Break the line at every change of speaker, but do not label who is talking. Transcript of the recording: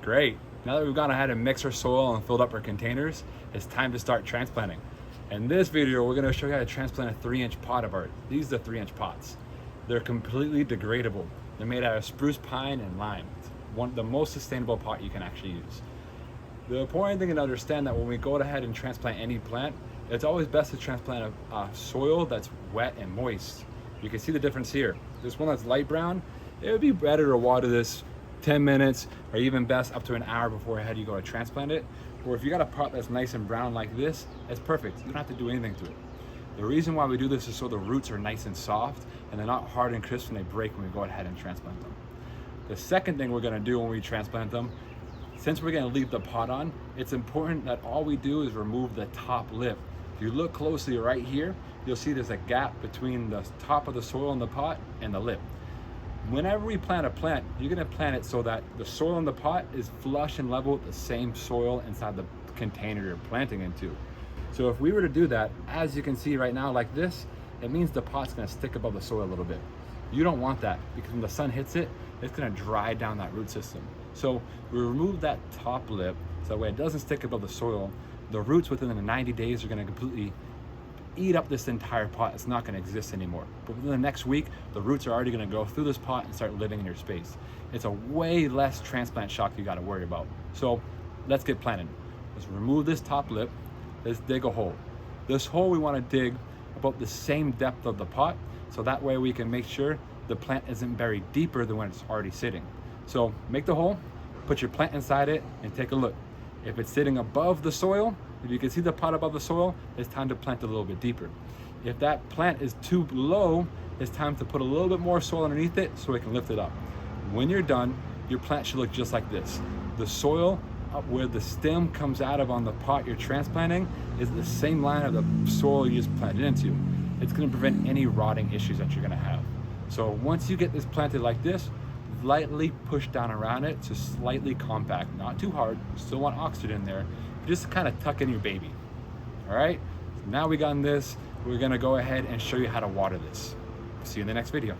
Great. Now that we've gone ahead and mixed our soil and filled up our containers, it's time to start transplanting. In this video, we're gonna show you how to transplant a 3-inch pot of ours. These are the 3-inch pots. They're completely degradable. They're made out of spruce pine and lime. It's the most sustainable pot you can actually use. The important thing to understand that when we go ahead and transplant any plant, it's always best to transplant a soil that's wet and moist. You can see the difference here. This one that's light brown, it would be better to water this 10 minutes or even best up to an hour before you go to transplant it. Or if you got a pot that's nice and brown like this, it's perfect. You don't have to do anything to it. The reason why we do this is so the roots are nice and soft and they're not hard and crisp when they break when we go ahead and transplant them. The second thing we're gonna do when we transplant them, since we're gonna leave the pot on, it's important that all we do is remove the top lip. If you look closely right here, you'll see there's a gap between the top of the soil in the pot and the lip. Whenever we plant a plant, you're gonna plant it so that the soil in the pot is flush and level with the same soil inside the container you're planting into. So if we were to do that, as you can see right now like this, it means the pot's gonna stick above the soil a little bit. You don't want that because when the sun hits it, it's gonna dry down that root system. So we remove that top lip so that way it doesn't stick above the soil. The roots within the 90 days are gonna completely eat up this entire pot. It's not gonna exist anymore. But within the next week, the roots are already gonna go through this pot and start living in your space. It's a way less transplant shock you gotta worry about. So let's get planted. Let's remove this top lip. Let's dig a hole. This hole we wanna dig about the same depth of the pot, so that way we can make sure the plant isn't buried deeper than when it's already sitting. So make the hole, put your plant inside it, and take a look. If it's sitting above the soil, if you can see the pot above the soil, it's time to plant a little bit deeper. If that plant is too low, it's time to put a little bit more soil underneath it so it can lift it up. When you're done, your plant should look just like this. The soil up where the stem comes out of on the pot you're transplanting is the same line of the soil you just planted into. It's gonna prevent any rotting issues that you're gonna have. So once you get this planted like this, lightly push down around it to slightly compact, not too hard. You still want oxygen in there. Just kind of tuck in your baby. All right, so now we got this, we're gonna go ahead and show you how to water this. See you in the next video.